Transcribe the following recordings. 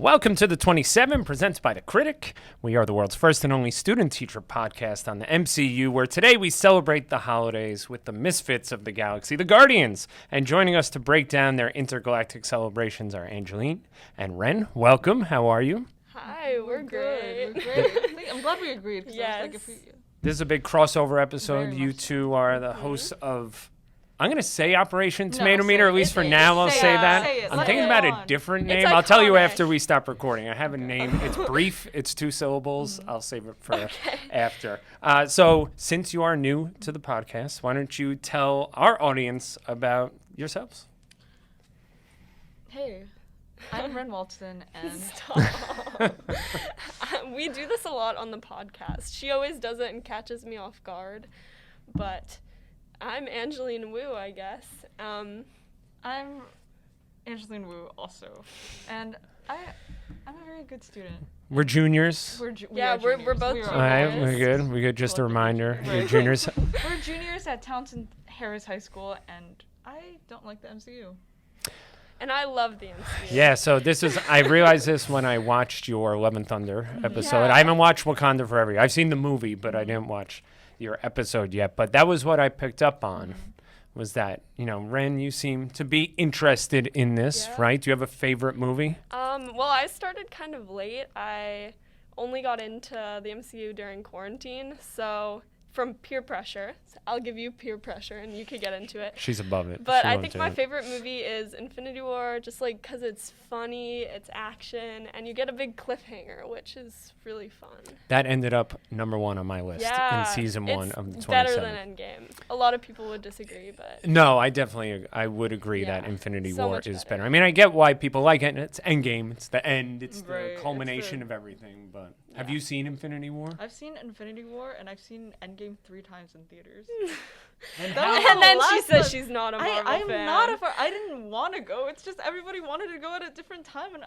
Welcome to the 27, presented by The Critic. We are the world's first and only student-teacher podcast on the MCU, where today we celebrate the holidays with the misfits of the galaxy, the Guardians. And joining us to break down their intergalactic celebrations are Angeline and Wren. Welcome. How are you? Hi, we're great. We're great. I'm glad we agreed. Yes. This is a big crossover episode. Very You much so. two are the hosts of, I'm going to say Operation No, Tomatometer, say at it. least for Say it. now I'll Say say it. that. Say it. I'm Let thinking it about on. a different It's name. I'll tell you iconic. after we stop recording. I have a name. It's brief. It's 2 syllables. I'll save it for after. So since you are new to the podcast, why don't you tell our audience about yourselves? Hey, I'm Wren Walston, and Stop. We do this a lot on the podcast. She always does it and catches me off guard. But I'm Angeline Wu, I guess. I'm Angeline Wu also, and I'm a very good student. We're juniors. We Yeah, are we're juniors. both We are All right, juniors. we're good. We're good. Just a Both are reminder. juniors. You're Right. juniors. We're juniors at Townsend Harris High School, and I don't like the MCU. And I love the MCU. Yeah, so I realized this when I watched your Love and Thunder episode. Yeah. I haven't watched Wakanda Forever. I've seen the movie, but I didn't watch your episode yet. But that was what I picked up on, was that, Wren, you seem to be interested in this, Yeah. right? Do you have a favorite movie? Well, I started kind of late. I only got into the MCU during quarantine, so from peer pressure. So I'll give you peer pressure, and you could get into it. She's above it. But She I won't think do my it. favorite movie is Infinity War, just like because it's funny, it's action, and you get a big cliffhanger, which is really fun. That ended up number 1 on my list Yeah, in season 1 it's of the 27. better than Endgame. A lot of people would disagree, but No, I would agree that Yeah, Infinity so War much is better. better. I mean, I get why people like it. And it's Endgame. It's the end. It's the Right, it's culmination the- of everything. But have Yeah. you seen Infinity War? I've seen Infinity War, and I've seen Endgame 3 times in theaters. And That was how- and then the she last says one. she's not a Marvel I'm fan. not a fan. I didn't want to go. It's just everybody wanted to go at a different time, and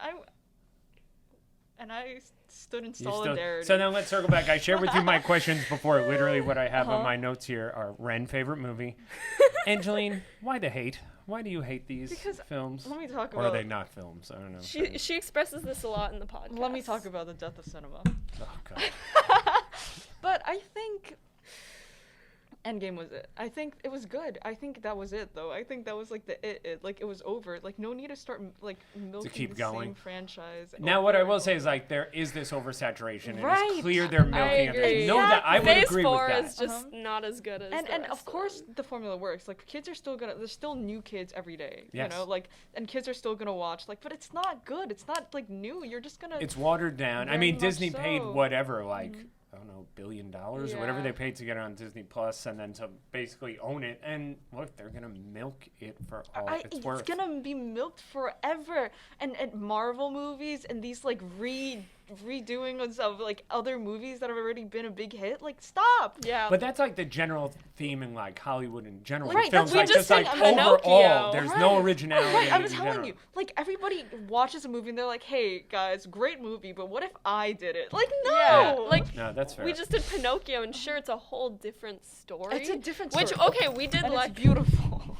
I stood in You still- solidarity. So now let's circle back. I shared with you my questions before. Literally what I have on my notes here are Wren favorite movie. Angeline, why the hate? Why do you hate these Because films? let me talk Or are about. they not films? I don't know. She expresses this a lot in the podcast. Let me talk about the death of cinema. Oh, God. But I think Endgame was it. I think it was good. I think that was it, though. I think that was like like it was over. Like no need to start like milking keep the going. same franchise. Now, over what I and will say over. is, like, there is this oversaturation. And Right. it's clear they're milking it. agree. No, that I would Phase agree 4 with that. is just not as good as And the rest of course them. the formula works. Like kids are still gonna. There's still new kids every day. Yes. You know, like and kids are still gonna watch. Like, but it's not good. It's not like new. You're just gonna. It's watered down. I Very mean, much Disney paid so. whatever, like, I don't know, $1 billion or whatever Yeah. they paid to get it on Disney Plus, and then to basically own it. And look, they're gonna milk it for all it's worth. It's gonna be milked forever. And Marvel movies and these like redoing of like other movies that have already been a big hit. Like stop. Yeah. But that's like the general theme in like Hollywood in general. Right, Films that's what like we just just like said, overall, Pinocchio. there's no Right. originality. Right, I'm in telling general. you, like everybody watches a movie and they're like, "Hey guys, great movie, but what if I did it?" Like, no, Yeah, like No, that's fair. we just did Pinocchio, and sure, it's a whole different story. it's a different Which story. okay, we did and like it's beautiful,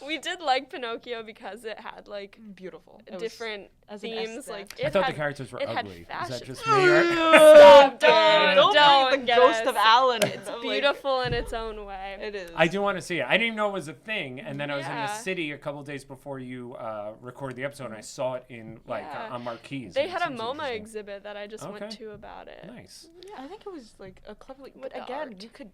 we did like Pinocchio because it had like beautiful, It was- different as an themes. essay. Like I it thought had, the characters were it had ugly. Is that fashion. just me? Or? Stop, Don't don't bring the get ghost us. of Alan. It's beautiful in its own way. It is. I do want to see it. I didn't even know it was a thing, and then I was in the Yeah. city a couple days before you recorded the episode, and I saw it in like Yeah. on marquees. They and it had a seems MoMA interesting. exhibit that I just Okay. went to about it. Nice. I think it was like a cleverly, With but the again, art. you could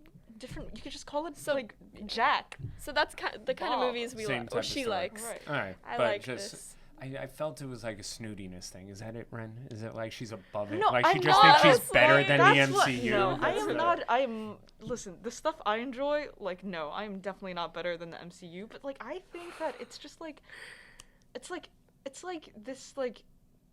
just call it So- like Jack. So that's the kind of Wow. movies we Same like, type or of she story. likes. Right. All right, I but like just this. I felt it was like a snootiness thing. Is that it, Wren? Is it like she's above it? No, like she I'm just not. thinks she's better than the That's what- MCU? No, I That's am what- not. I am. Listen, the stuff I enjoy, like, no, I am definitely not better than the MCU. But like, I think that it's just like, it's like this like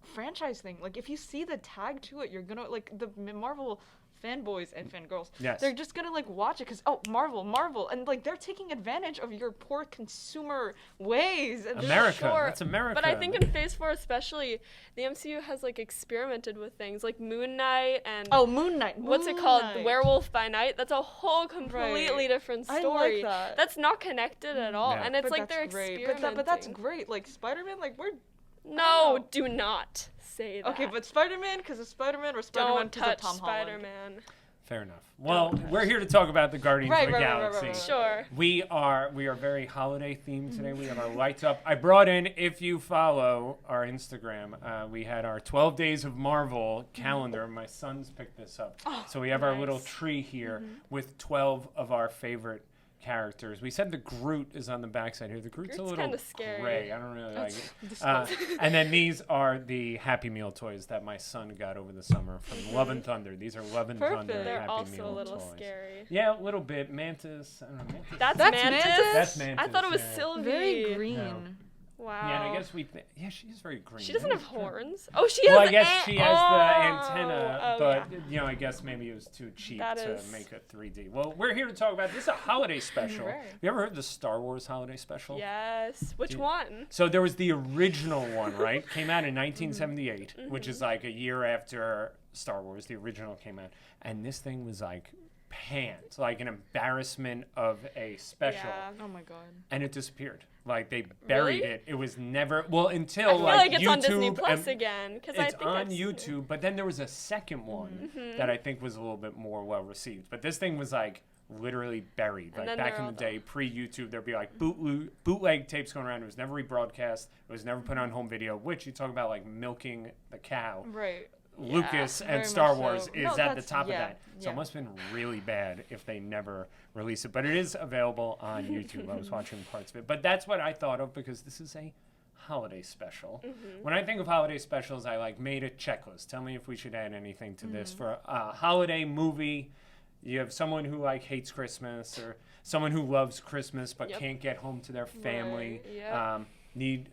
franchise thing. Like, if you see the tag to it, you're gonna like the Marvel fanboys and fangirls. Yes. They're just gonna like watch it because Marvel, and like they're taking advantage of your poor consumer ways. And America. Sure, That's America. But I think in Phase 4 especially, the MCU has like experimented with things like Moon Knight and Moon Knight. what's it called? Werewolf by Night. That's a whole completely different I like story. that. That's not connected at all. Yeah. and it's But like they're that's great. experimenting. But that's great. Like Spider-Man, like we're No, do not say that. Okay, but Spider-Man, because it's Spider-Man, or Spider-Man don't because of touch Tom Holland. Spider-Man. Fair enough. Well, we're here to talk about the Guardians of the Right. Galaxy. Sure. We are very holiday themed today. We have our lights up. I brought in, if you follow our Instagram, we had our 12 Days of Marvel calendar. My sons picked this up. So we have our little nice. tree here with 12 of our favorite characters. We said the Groot is on the backside here. The Groot's a Groot's little kinda scary. gray. I don't really like it. Disgusting. And then these are the Happy Meal toys that my son got over the summer from Love and Thunder. These are Love and Perfect. Thunder They're Happy also Meal a little toys. scary. Yeah, a little bit. Mantis. I don't know. Mantis. That's That's Mantis? Mantis? That's Mantis. I thought it was yeah. Sylvie. Very green. No. Wow. Yeah, and I guess yeah, she is very green. She doesn't That have is true. horns. Oh, she has. Well, I guess she has the Oh, antenna, oh, but yeah. you know, I guess maybe it was too cheap That to is- make it 3D. Well, we're here to talk about this is a holiday special. Right. You ever heard the Star Wars holiday special? Yes. Which Dude. one? So there was the original one, right? Came out in 1978, which is like a year after Star Wars. The original came out, and this thing was like pants, like an embarrassment of a special, Yeah. Oh my god. and it disappeared. Like they buried Really? it. It was never until I feel like it's YouTube on Disney Plus and- again because I It's think on I've seen it. YouTube, but then there was a second one that I think was a little bit more well received. But this thing was like literally buried. And Like then back they're in all the day, pre-YouTube, there'd be like bootleg tapes going around. It was never rebroadcast. It was never put on home video. Which you talk about like milking the cow. Right. Lucas very and Star much Wars so. is No, at the that's- top yeah, of that. So yeah. it must have been really bad if they never released it. But it is available on YouTube. I was watching parts of it. But that's what I thought of because this is a holiday special. When I think of holiday specials, I like made a checklist. Tell me if we should add anything to this. For a holiday movie, you have someone who like hates Christmas or someone who loves Christmas but Yep. can't get home to their family. Right, yep. Need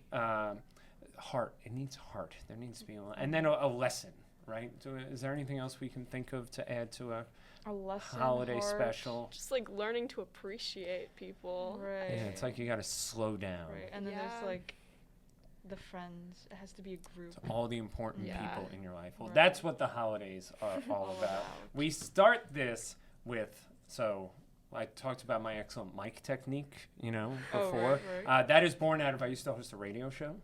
heart. It needs heart. There needs to be and then a lesson, right? So is there anything else we can think of to add to a A lesson. holiday heart. special? Just like learning to appreciate people. Right. Yeah, it's like you got to slow down. Right. And then Yeah. there's like the friends. It has to be a group. To all the important Yeah. people in your life. Well, Right. that's what the holidays are all about. We start this with I talked about my excellent mic technique, Oh, before. right. That is born out of I used to host a radio show,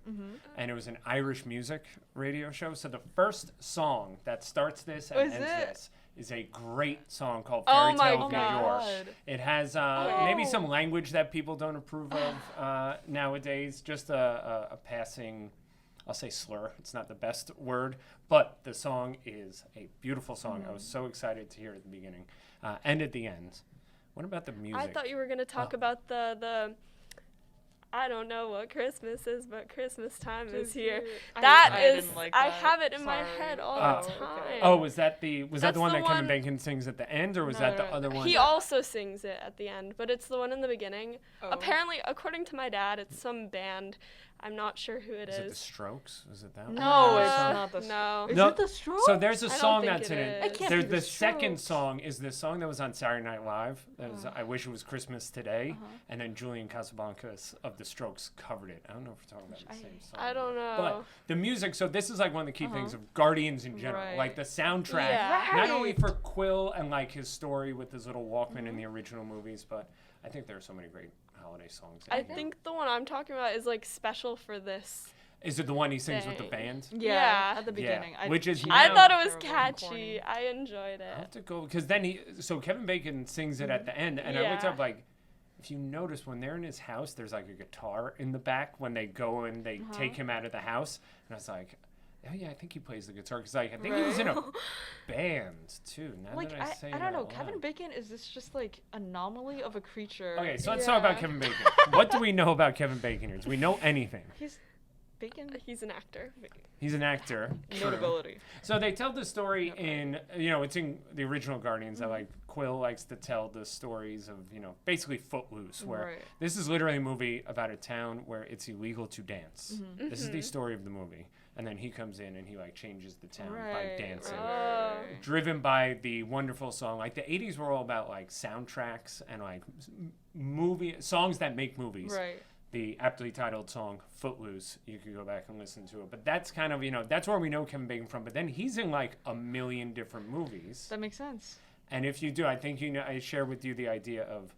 and it was an Irish music radio show. So the first song that starts this and Was ends it? this is a great song called Oh Fairy my Tale of New York. God. It has maybe some language that people don't approve of nowadays. Just a passing, I'll say slur. It's not the best word, but the song is a beautiful song. I was so excited to hear it at the beginning and at the end. What about the music? I thought you were gonna talk about the I don't know what Christmas is, but Christmas time is here. That I is, didn't like I that. have it in my Sorry. head all Oh, the okay. time. Oh, was that the That's one the that Kevin one- Bacon sings at the end, or was No, that the no, other one? He also sings it at the end, but it's the one in the beginning. Oh. Apparently, according to my dad, it's some band. I'm not sure who it Is it the is. Strokes? Is it that one? No, it's Uh, not the. no. Is No, it the Strokes? So there's a I don't song think that's it in it. is. It can't There's be the the second Strokes. song is the song that was on Saturday Night Live. That was I Wish It Was Christmas Today, and then Julian Casablancas of the Strokes covered it. I don't know if we're talking about the same song. I don't know. But the music, so this is like one of the key things of Guardians in general. Right. Like the soundtrack, Yeah. not only Right. for Quill and like his story with his little Walkman in the original movies, but I think there are so many great holiday songs. in I here. think the one I'm talking about is like special for this. Is it the one he sings with the Dang. band? Yeah. At the beginning. Which is, I know- thought it was Terrible and catchy. corny. I enjoyed I'll have it. to go because then so Kevin Bacon sings it at the end, and I looked Yeah. up like, if you notice when they're in his house, there's like a guitar in the back when they go and they take him out of the house, and I was like, oh yeah, I think he plays the guitar because like I think he was in a band too. Now Like that I say I it don't know. out Kevin loud. Bacon, is this just like anomaly of a creature? Okay, so let's talk about Yeah. Kevin Bacon. What do we know about Kevin Bacon here? Do we know anything? He's Bacon. He's an actor. He's an actor. True. Notability. So they tell the story in, it's in the original Guardians that like Quill likes to tell the stories of, basically Footloose, where Right. this is literally a movie about a town where it's illegal to dance. This is the story of the movie. And then he comes in and he like changes the town by Right, dancing. Oh. Driven by the wonderful song. Like the 80s were all about like soundtracks and like movie songs that make movies. Right. The aptly titled song Footloose, you could go back and listen to it, but that's kind of that's where we know Kevin Bacon from. But then he's in like a million different movies, That makes sense. and if you do, I think I share with you the idea of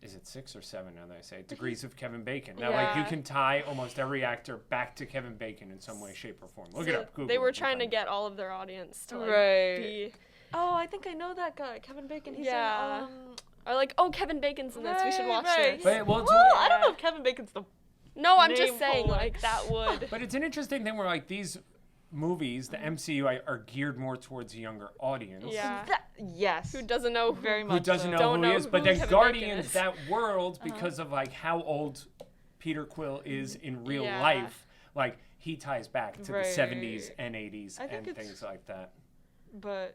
is it 6 or 7 now that I say it, degrees of Kevin Bacon. Now, like, you can tie almost every actor back to Kevin Bacon in some way, shape, or form. Look it up. Google they were it, trying to get all of their audience to, like, be... Oh, I think I know that guy, Kevin Bacon. He's in, or like, oh, Kevin Bacon's in this. We should watch this. But, well, I don't know if Kevin Bacon's the No, I'm just name saying, holder. like, that would... But it's an interesting thing where, like, these movies, the MCU, are geared more towards a younger audience. Yeah. Yes. Who doesn't know Very much Who doesn't so. know Don't who he know is. But who then Kevin Guardians, Bacon is. that world, because of, like, how old Peter Quill is in real Yeah. life, like, he ties back to the Right. 70s and 80s I think and it's- things like that. But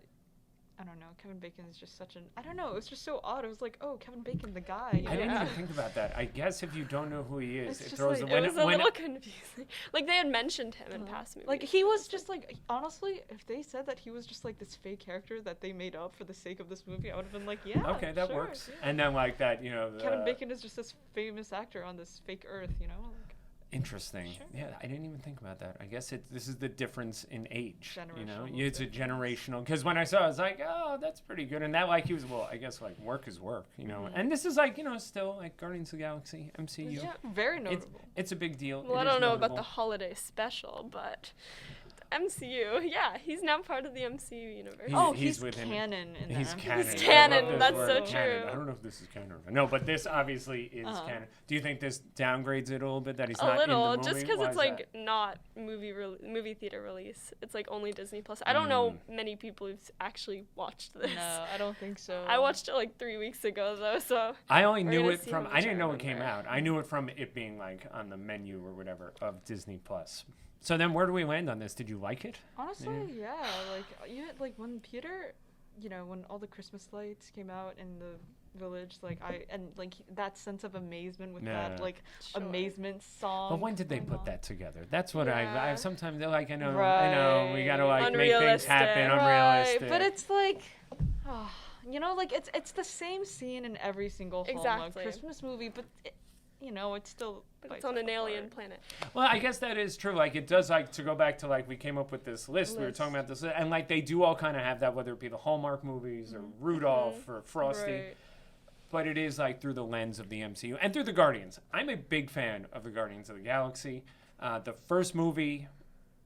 I don't know. Kevin Bacon is just such an. I don't know. It was just so odd. It was like, oh, Kevin Bacon, the guy. You I didn't know? even think about that. I guess if you don't know who he is, It's it just throws like- the It was a little confusing. Like, they had mentioned him in past movies. Like he was just like honestly, if they said that he was just like this fake character that they made up for the sake of this movie, I would have been like, yeah. Okay, that sure, works. yeah. And then like that, Kevin Bacon is just this famous actor on this fake Earth, you know. Like, Interesting. Sure. Yeah, I didn't even think about that. I guess this is the difference in age. Generational It's a difference. generational. Because when I saw it, I was like, oh, that's pretty good. And that, like, he was, well, I guess, like, work is work, And this is, like, still, like, Guardians of the Galaxy, MCU. yeah, very notable. It's a big deal. well, It I is don't know about notable. the holiday special, but MCU, yeah, he's now part of the MCU universe. He's within- canon in He's that. canon. He's I canon, love this that's word, so canon. true. I don't know if this is canon or not. No, but this obviously is canon. Do you think this downgrades it a little bit that he's A not little, in the movie? just because Why it's is like that? not movie theater release. It's like only Disney Plus. I don't know many people who've actually watched this. No, I don't think so. I watched it like 3 weeks ago though, so I only We're knew gonna it see from. how I much didn't I know it came remember. out. I knew it from it being like on the menu or whatever of Disney Plus. So then, where do we land on this? Did you like it? Honestly, yeah. Like you had, like when Peter, when all the Christmas lights came out in the village, that sense of amazement with Yeah. that like Sure. amazement song. But when did they going put on. that together? That's what I Yeah. sometimes they're like, I know, we gotta like make things Unrealistic. happen, Right, unrealistic. But it's like, like it's the same scene in every single Hallmark Exactly. Christmas movie, but it's still. but it's bites on an apart. alien planet. Well, I guess that is true. Like, it does, like, to go back to, like, we came up with this list. We were talking about this. And, like, they do all kind of have that, whether it be the Hallmark movies or Rudolph or Frosty. Right. But it is, like, through the lens of the MCU and through the Guardians. I'm a big fan of the Guardians of the Galaxy. The first movie,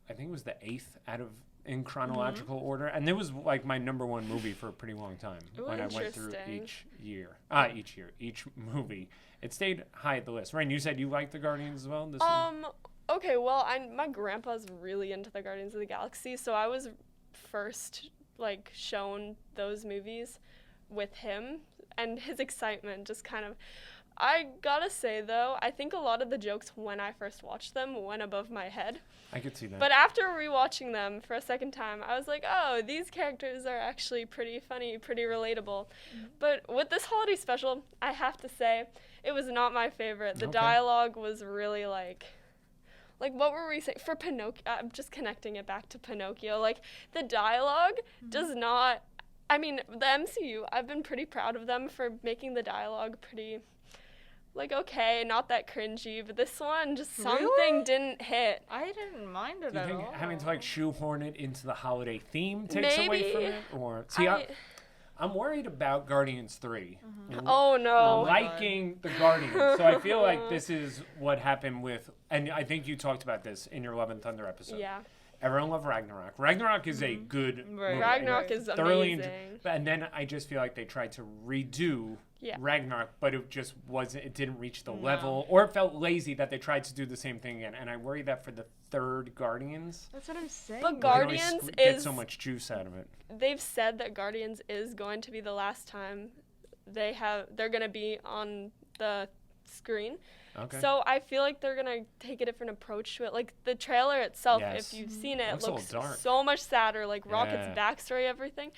I think it was the 8th in chronological order. And it was, like, my number one movie for a pretty long time when I went through Interesting. each movie. It stayed high at the list. Ryan, you said you liked the Guardians as well? This Okay, well, my grandpa's really into the Guardians of the Galaxy, so I was first, like, shown those movies with him, and his excitement just kind of... I gotta say, though, I think a lot of the jokes when I first watched them went above my head. I could see that. But after rewatching them for a second time, I was like, oh, these characters are actually pretty funny, pretty relatable. But with this holiday special, I have to say, it was not my favorite. The Okay. dialogue was really like what were we saying? For Pinocchio, I'm just connecting it back to Pinocchio. Like, the dialogue does not, I mean, the MCU, I've been pretty proud of them for making the dialogue pretty, like, okay, not that cringy, but this one, just something Really? didn't hit. I didn't mind it Do you at think all. having to like shoehorn it into the holiday theme takes away from Maybe. it? Or see, I'm worried about Guardians 3. Oh no. Liking the Guardians. So I feel like this is what happened with, and I think you talked about this in your Love and Thunder episode. Yeah. Everyone loved Ragnarok. Ragnarok is a good Right. movie. Ragnarok is Thoroughly amazing. and then I just feel like they tried to redo Yeah. Ragnarok, but it just wasn't. It didn't reach the level, or it felt lazy that they tried to do the same thing again. And I worry that for the third Guardians, That's what I'm saying. But they're gonna Guardians get is so much juice out of it. They've said that Guardians is going to be the last time they're going to be on the screen. Okay. So I feel like they're going to take a different approach to it. Like, the trailer itself, Yes. if you've seen it, Looks a looks little dark. so much sadder, like Rocket's Yeah. backstory, everything.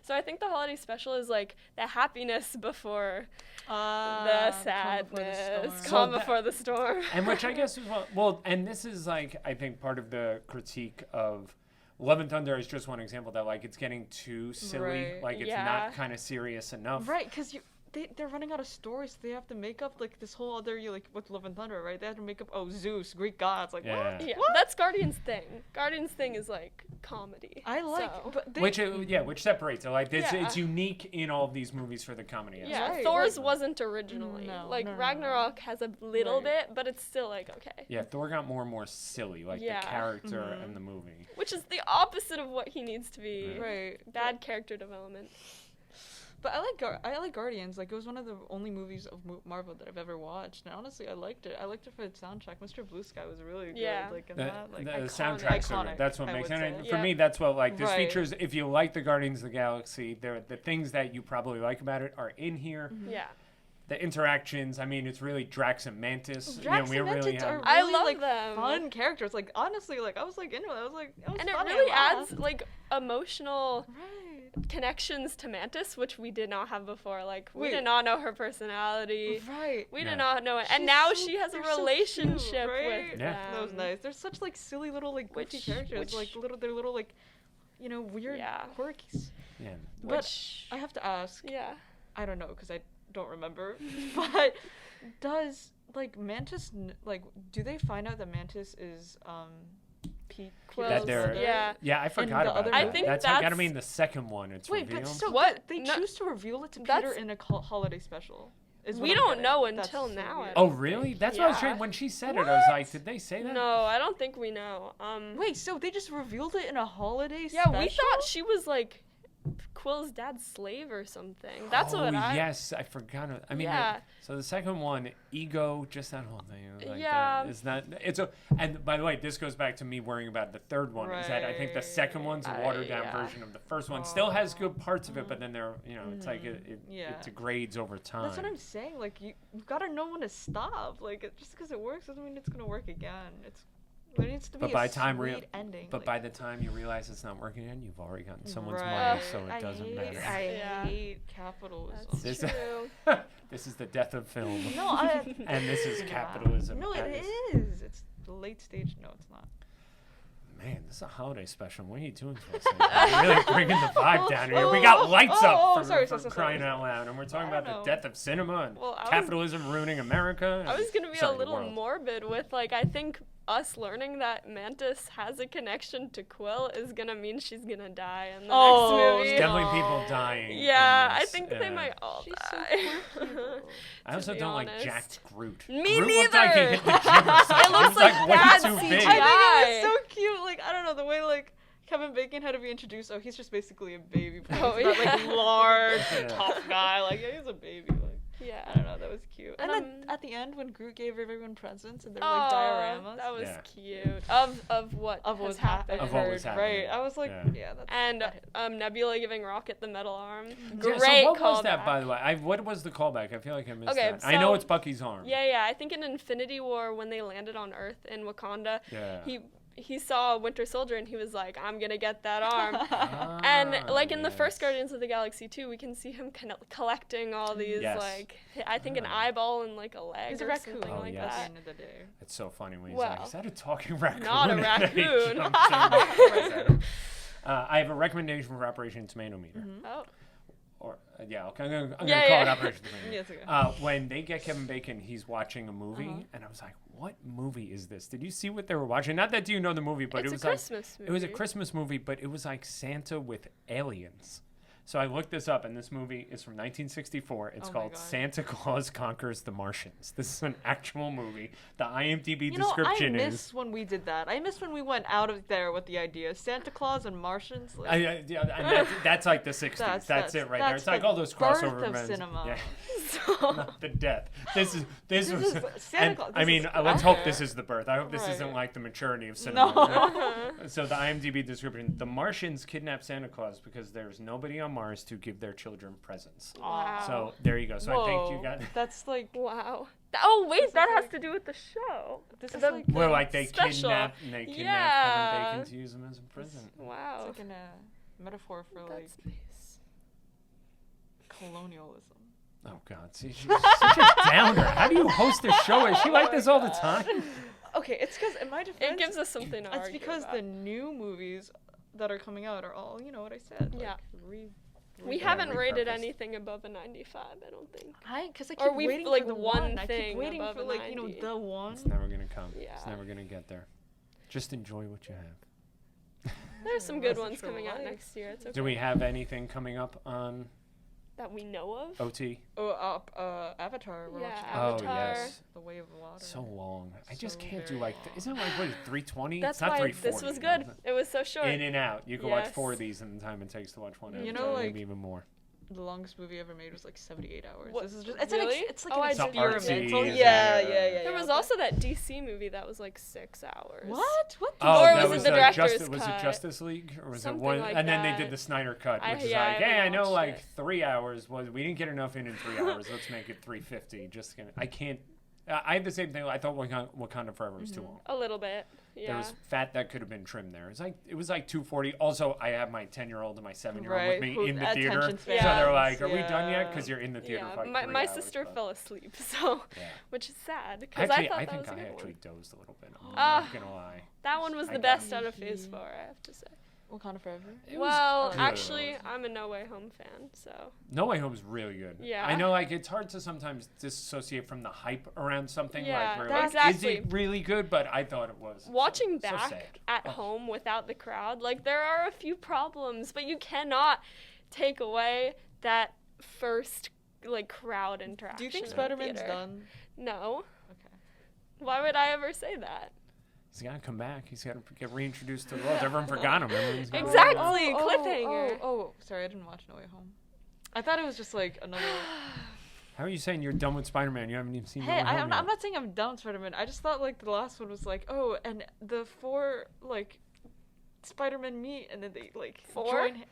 So I think the holiday special is like the happiness before the sadness, storm. before the storm. And which I guess is well, and this is like I think part of the critique of Love and Thunder is just one example that like it's getting too silly, Right. like it's Yeah. not kind of serious enough. Right, because they're running out of stories. So they have to make up like this whole other like with Love and Thunder, right? They have to make up Zeus, Greek gods, like Yeah. what? Yeah, What? that's Guardians' thing. Guardians' thing is like comedy. I like, so. but they, Which separates it. Like this, Yeah. it's unique in all of these movies for the comedy. Yeah, aspect. Right, Thor's like- wasn't originally. No, like no, no, no. Ragnarok has a little Right. bit, but it's still like okay. Yeah, Thor got more and more silly, like Yeah. the character Mhm. and the movie. Which is the opposite of what he needs to be. right. Bad character development. But I like Guardians. Like it was one of the only movies of Marvel that I've ever watched, and honestly, I liked it. I liked it for its soundtrack. Mr. Blue Sky was really good. Yeah. Like in The, that, like the iconic. soundtrack's so good. Iconic, That's what I makes would it. And say. for Yeah. me, that's what like this Right. features. If you like the Guardians of the Galaxy, the things that you probably like about it are in here. Mm-hmm. Yeah. The interactions. I mean, it's really Drax and Mantis. Drax we and really Mantis have. are really I love like them. fun characters. Like honestly, like I was like into it. I was like, it was And it funny, really I adds laughed. like emotional Right. connections to Mantis, which we did not have before. Like we Wait. did not know her personality. Right. We Yeah. did not know it. She's And now so- she has a they're so cute, relationship right? with Yeah. them. That was nice. They're such like silly little like goofy Which- characters. which- Like they're little like, you know, weird Yeah. quirkies. Yeah. But Which, I have to ask. yeah. I don't know because I don't remember. But does like Mantis like do they find out that Mantis is Pete Quill's That they're- brother? yeah. Yeah, I forgot the about other that. one? I think that's gotta that's- be in the second one. It's Wait, revealed. but so What? they No, choose to reveal it to that's- Peter in a holiday special. Is We what I'm don't getting. know That's until so now, I weird. Oh, really? That's what I was Yeah. trying. When she said it, I was like, did they say that? No, I don't think we know. Wait, so they just revealed it in a holiday Yeah, special? we thought she was like Quill's dad's slave or something. That's oh, what I. yes, I forgot. I mean, Yeah. so the second one, ego, just that whole thing. Like Yeah. that, it's not. It's a. And by the way, this goes back to me worrying about the third one. Is that I think the second one's a watered down yeah. version of the first one. Still has good parts of it, but then there, it's like Yeah. it degrades over time. That's what I'm saying. Like you've got to know when to stop. Like just because it works doesn't mean it's gonna work again. There needs to be But by a the time sweet ending. But like, by the time you realize it's not working again, you've already gotten someone's right. money, so it doesn't matter. I Yeah. hate capitalism. That's This- true. This is the death of film. No, I. And this is capitalism. No, at it its- is. It's the late stage. No, it's not. Man, this is a holiday special. What are you doing to us? You're really bringing the vibe down here. We got lights up for sorry, crying sorry. out loud, and we're talking I about don't the know. deaf of cinema and Well, I was- capitalism ruining America. I was gonna be Sorry, a the little world. morbid with like I think us learning that Mantis has a connection to Quill is gonna mean she's gonna die in the Oh, next movie. There's definitely people dying. in Yeah, I this, think yeah. they might all She's so die. I also be don't like honest. Jack's Groot. Me Groot looked like he neither. hit the gym or something. It looks He's like way bad too big. CGI. I think it was so cute. Like I don't know the way like Kevin Bacon had to be introduced. Oh, he's just basically a baby. Boy. Oh, He's not, yeah. like large, Yeah. tough guy. Like yeah, he's a baby. Like Yeah. I don't know. That was cute. And then Um, at the end when Groot gave everyone presents and they were like dioramas That was Yeah. cute. Of what of has what's happened. Of what was happening. Right. I was like, Yeah. yeah, that's And that hit. Nebula giving Rocket the metal arm. Yeah, Great so what was callback. that, by the way? What was the callback? I feel like I missed Okay, that. I know so- it's Bucky's arm. Yeah. I think in Infinity War when they landed on Earth in Wakanda, Yeah. he saw Winter Soldier and he was like, I'm gonna get that arm. Ah, And like in the yes. first Guardians of the Galaxy 2, we can see him collecting all these Yes. like I think an Ah. eyeball and like a leg He's a or raccoon. something Oh, like yes. At the that. end of the day. It's so funny when he's Well, like, is that a talking raccoon? not a And he raccoon. jumps in and throws at him. I have a recommendation for Operation Tomatometer. Oh. Or okay, I'm gonna call Yeah. it Operation Tomatometer. Yeah, it's okay. When they get Kevin Bacon, he's watching a movie, and I was like, "What movie is this? Did you see what they were watching? Not that you know the movie, but It's it was a Christmas like it was a movie. Christmas movie, but it was like Santa with aliens." So I looked this up, and this movie is from 1964. It's Oh my called God. Santa Claus Conquers the Martians. This is an actual movie. The IMDb You know, I description miss is. when we did that. I miss when we went out of there with the idea Santa Claus and Martians. Like, And that's like the 60s. That's it right there. that's It's like the all those birth crossover of events. cinema. Yeah. So, Not the death. This was. is Santa and, Claus. I This mean, is let's hope better. this is the birth. I hope this isn't Right. like the maturity of cinema. No. So the IMDb description: the Martians kidnap Santa Claus because there's nobody on Mars to give their children presents. wow. So there you go. So I think you got. That's like Wow. Oh wait, is that has like- to do with the show. this is The- like Well, like they special. kidnap Kevin Yeah. Bacon to use him as a present. Wow. it's like a metaphor for like That's nice. colonialism. Oh God, see, she's such a downer. How do you host a show? Is she like this all the time? Okay, it's because in my defense, It gives us something to it's argue because about. the new movies that are coming out are all, you know what I said, like Yeah. We Yeah, haven't rated repurposed. anything above a 95, I don't think. Cause I keep Or we've, waiting like, for the one I thing keep waiting above for a like, you know, 90. the one. It's never gonna come. Yeah. It's never gonna get there. Just enjoy what you have. There's some good ones coming out next year. It's okay. Do we have anything coming up on That we know of? OT? Oh, Avatar. We're Yeah, watching Avatar. Oh yes. The Way of Water. So long. I just So can't do very like. long. Isn't it like what? 320? That's it's not why 340. this was you know? good. It was so short. In and out. You can watch Yes. 4 of these in the time it takes to watch one. You episode, know, like- maybe even more. The longest movie ever made was like 78 hours. What? This is just it's Really? it's like Oh, I an didn't know experimental. that. Yeah. There was also that DC movie that was like 6 hours. What? What? The Oh, Or that was it was the director's Was it cut? Justice League or was Something it one? like and then they that. did the Snyder cut, I- which is yeah, I like, hey, I haven't know watched like it. 3 hours was we didn't get enough in 3 hours. Let's make it 350. Just gonna. I can't. I had the same thing. I thought Wakanda Forever was too long. A little bit. Yeah. There was fat that could have been trimmed there. It was like 240. Also, I have my 10-year-old and my 7-year-old Right, with me who- in the theater. attention So spans, they're like, are we done yeah. yet? Because you're in the theater Yeah, for like my 3 my hours, sister but- fell asleep, so Yeah. which is sad because Actually, I thought I that think was a I good actually one. dozed a little bit. I'm Ah. not gonna lie. That one was I the got best it. out of Phase 4, I have to say. Wakanda Forever. It was Well, good. actually, I'm a No Way Home fan, so No Way Home is really good. Yeah. I know, like, it's hard to sometimes disassociate from the hype around something. Yeah, like, where, that's like, is exactly. it really good? But I thought it was. watching so back sad. at Oh. home without the crowd, like there are a few problems, but you cannot take away that first like crowd interaction. Do you think in the Spider-Man's theater. done? No. Okay. Why would I ever say that? He's got to come back. He's got to get reintroduced to the world. Everyone forgot him. Everyone's gonna- Exactly. cliffhanger. Oh, sorry, I didn't watch No Way Home. I thought it was just like another. How are you saying you're done with Spider-Man? You haven't even seen No Hey, Way Home I'm yet. not saying I'm done with Spider-Man. I just thought like the last one was like, oh, and the 4 like Spider-Man meet, and then they like 4? join.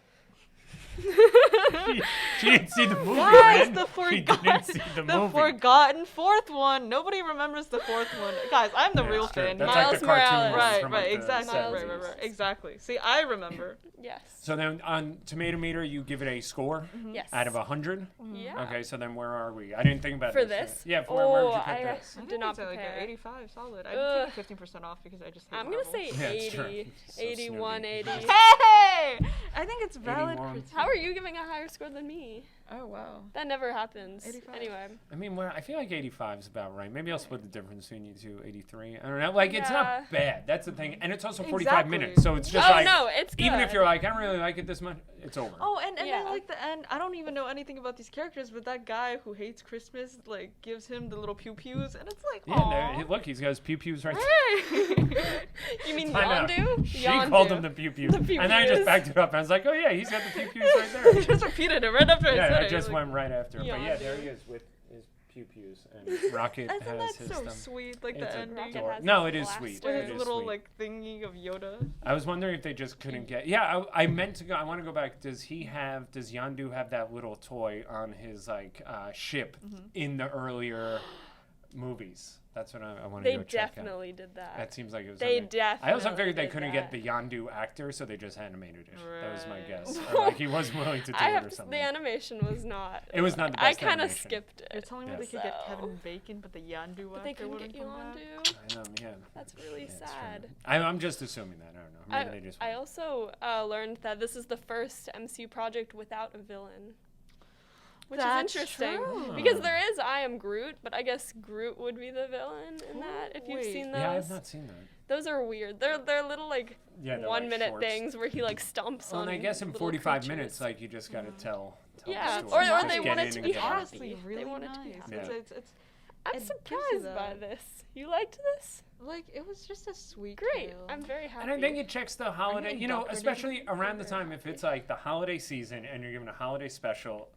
She didn't see the movie, Guys, man. the She didn't forgotten, see the the movie. forgotten 4th one. Nobody remembers the 4th one. Guys, I'm the Yeah, real it's true. fan. That's here. like the Miles cartoon Morales. one Right, from, right, like, the exactly, Miles 70s. Morales. exactly. See, I remember. Yes. So then on Tomatometer, you give it a score Yes. out of 100. Yeah. Okay, so then where are we? I didn't think about For this. this? Yeah, where would you Oh, put I this? I did think not it's like prepare. an 85, solid. Ugh. I'm taking 15% off because I just hate I'm gonna Marvel. say Yeah, it's true. 80, So 81, snooty. 80. Hey! I think it's valid. 81. critique. How are you giving a higher score than me? Oh wow. That never happens. 85. Anyway. I mean, I feel like 85 is about right. Maybe I'll split the difference between you two, 83. I don't know. Like, it's Yeah. not bad. That's the thing. And it's also 45 Exactly. minutes. So it's just Oh like, no, it's good. even if you're like, I don't really like it this much, it's over. Oh, and Yeah. then like the end, I don't even know anything about these characters, but that guy who hates Christmas like gives him the little pew pews, and it's like, Yeah, aw. there, look, he's got his pew-pews right there. Hey! You mean Time out. Yondu? She Yondu. called him the pew-pew. The And then I just pew-pews. backed it up. And I was like, oh, yeah, he's got the pew-pews right there. just repeated it right after I Yeah, said I it. just like, went right after. But yeah, Yondu. there he is with his pew-pews. And Rocket Isn't has that his so stuff. sweet? Like It's the a ending Rocket door. has No, his it is blaster. sweet. with It his is little sweet. like thingy of Yoda. I was wondering if they just couldn't get. Yeah, I meant to go. I want to go back. Does Yondu have that little toy on his like ship in the earlier movies? That's what I want to They go check out. definitely did that. That seems like it was. They on there. definitely. I also figured they did couldn't that. get the Yondu actor, so they just animated it. That was my Right. guess. Or, like he was willing to do I it have or to, something. the animation was not. It was not the I best kind of animation. skipped You're it. telling me Yeah. they could get So- Kevin Bacon, but the Yandu But they actor couldn't wouldn't get come back? Yondu. I know, yeah. That's really Yeah, it's true. sad. I'm just assuming that. I don't know. Maybe they just. I also learned that this is the first MCU project without a villain. Which That's is interesting. true. Because there is I Am Groot, but I guess Groot would be the villain in that, if you've Wait. seen those. Yeah, I've not seen that. Those are weird. They're little like Yeah, they're, 1 like, minute shorts. things where he like stomps Well, on and I guess in little 45 creatures. minutes, like you just gotta tell. Yeah, the or story. or Just they get want in it to and be get out. Honestly, happy. really They want it nice. to be happy. Yeah. It's I'm it gives you surprised by that. this. You liked this? like it was just a sweet. Great. tale. I'm very happy. And I think it checks the holiday, getting you know, doctored especially in? around the time if it's like the holiday season and you're giving a holiday special,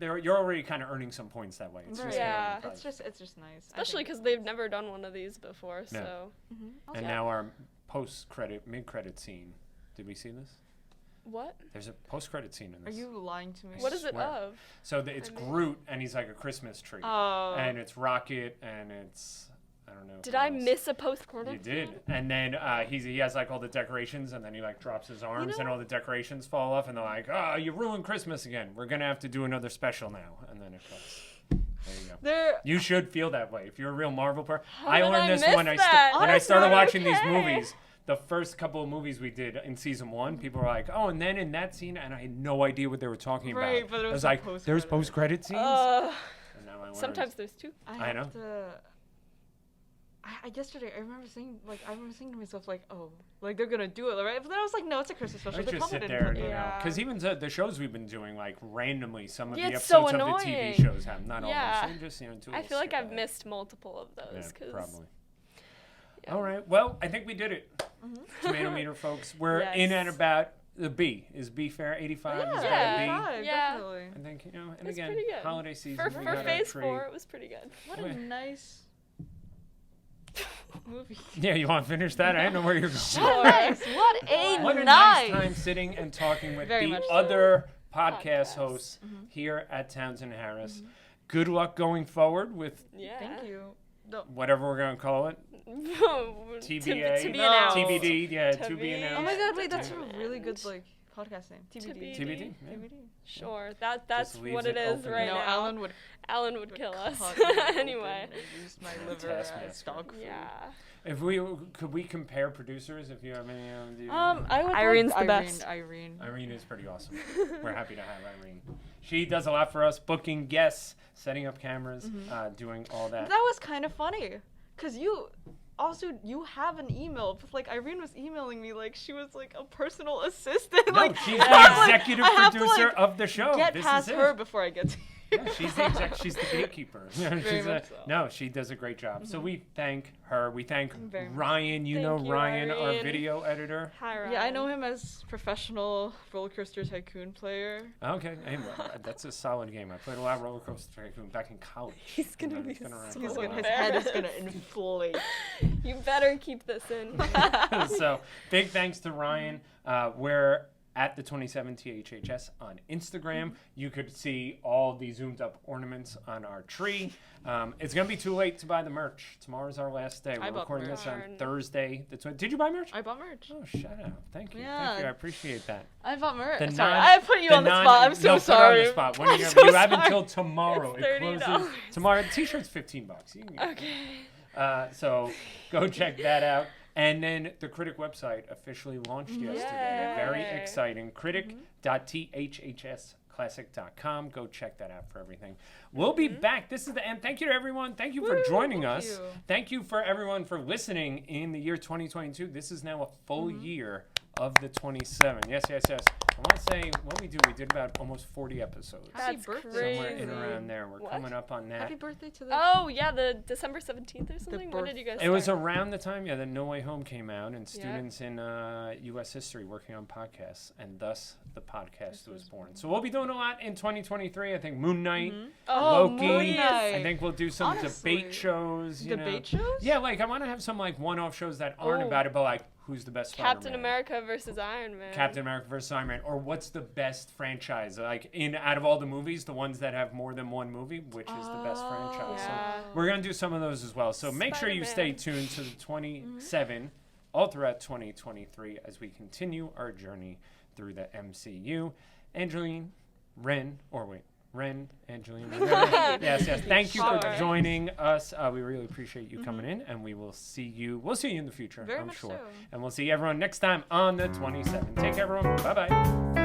you're already kind of earning some points that way. It's Right. just Yeah. good. It's just nice. Especially because they've never done one of these before, so. And now our mid-credit scene. Did we see this? What? There's a post-credit scene in Are this. you lying to me? What is it swear. of? So it's I mean- Groot and he's like a Christmas tree. Oh. And it's Rocket and it's I don't know. Did who I else. miss a post-credit? You did, and then he has like all the decorations, and then he like drops his arms, and all the decorations fall off, and they're like, "Oh, you ruined Christmas again. We're gonna have to do another special now." And then it cuts. There you go. There. You should feel that way if you're a real Marvel person. How I did learned I this miss when that? when I That's started not watching these okay. movies the first couple of movies we did in season 1, people were like, "Oh, and then in that scene," and I had no idea what they were talking Right, about. but it I was was the like, post-credit. "There's post-credit scenes." Uh, And now I learned. sometimes there's 2. I know. Yesterday, I remember saying to myself, like, oh, like they're gonna do it, right? But then I was like, no, it's a Christmas special. Let's They just probably sit didn't there, put you it. know, Yeah. because even the shows we've been doing, like randomly, some of Yeah, the it's so episodes of the TV annoying. shows have not all Yeah. been. So just, you know, do a I little feel like skip I've ahead. missed multiple of those. Yeah, 'Cause, probably. yeah. All right. Well, I think we did it. Tomatometer, folks. We're in Yes. at about the B. Is B fair? 85? Is that Yeah. a B? Five, Yeah. definitely. I think, you know, and That's again, pretty good. holiday season. For we got our phase tree. 4, it was pretty good. What Wait. a nice movie. Yeah, you want to finish that? I don't know where you're going. What nice. What a What a nice. nice time sitting and talking with Very the much so. other podcast Podcast. hosts here at Townsend Harris. Good luck going forward with Yeah. Thank you. No. whatever we're going to call it. TBA. To be No. announced. TBD, yeah, To to be be- announced. Oh my god, wait, that's a Determined. really good like podcast name. TBD. TBD. Yeah. TBD. Sure. That's leaves what it it is open. right No, now. Alan would Kill us. cut me open Anyway. and use my liver Taskmaster. as dog food. Yeah. If we could we compare producers? If you have any, do you- I would Irene's like the Irene, best. Irene. Irene is pretty awesome. We're happy to have Irene. She does a lot for us, booking guests, setting up cameras, doing all that. That was kind of funny, cause you have an email. But, like Irene was emailing me like she was like a personal assistant. No, like she's I the have, like, executive I have to, producer like, of the show. Get This past is her it. before I get to you. Yeah, she's the gatekeeper. She's much so. No, she does a great job. So we thank her. We thank Very much. Ryan. You Thank know you, Ryan, our Irene. video editor. Hi, Ryan. Yeah, I know him as professional roller coaster tycoon player. Okay, hey, well, that's a solid game. I played a lot of Roller Coaster Tycoon back in college. He's gonna And be it's been around so for a His while. head is gonna inflate. You better keep this in. So big thanks to Ryan. We're at the 27 THHS on Instagram. You could see all the zoomed up ornaments on our tree. It's gonna be too late to buy the merch. Tomorrow's our last day. We're I bought recording merch. this on Darn. Thursday. Did you buy merch? I bought merch. Oh, shut up. Thank you. Yeah. Thank you. I appreciate that. I bought merch. The Sorry, non- I put you the on the non- spot. I'm so no, sorry. Put her on the spot. When are you I'm gonna- so you have sorry. until tomorrow. It's It closes $30. tomorrow. The t-shirt's $15. You can get Okay. so go check that out. And then the Critic website officially launched yesterday. Very Yay. exciting. Critic.thhhsclassic.com. Go check that out for everything. We'll be back. This is the end. Thank you to everyone. Thank you for joining thank us. you. Thank you for everyone for listening in the year 2022. This is now a full year of the 27. Yes, yes, yes. I want to say what we did about almost 40 episodes. Happy That's birthday. Somewhere in crazy. around there. We're What? coming up on that. Happy birthday to the. Oh yeah, the December 17th or something. When did you guys? It was start? around the time, that No Way Home came out, and students in U.S. history working on podcasts, and thus the podcast was born. So we'll be doing a lot in 2023. I think Moon Knight, Oh, Loki. Moon Knight. I think we'll do some Honestly. debate shows. You know. Debate shows? Yeah, like I want to have some like one-off shows that aren't Oh. about it, but like who's the best Captain Spider-Man? America versus Iron Man. Captain America versus Iron Man, or what's the best franchise? Like out of all the movies, the ones that have more than one movie, which is the best franchise? Yeah. So we're gonna do some of those as well. So make sure you stay Spider-Man. tuned to the 27 all throughout 2023 as we continue our journey through the MCU. Angeline, Wren, Angeline. Yes. Thank you for Sure. joining us. We really appreciate you coming in, and we will see you. We'll see you in the future, Very I'm much sure. so. And we'll see everyone next time on the 27. Take care, everyone. Bye bye.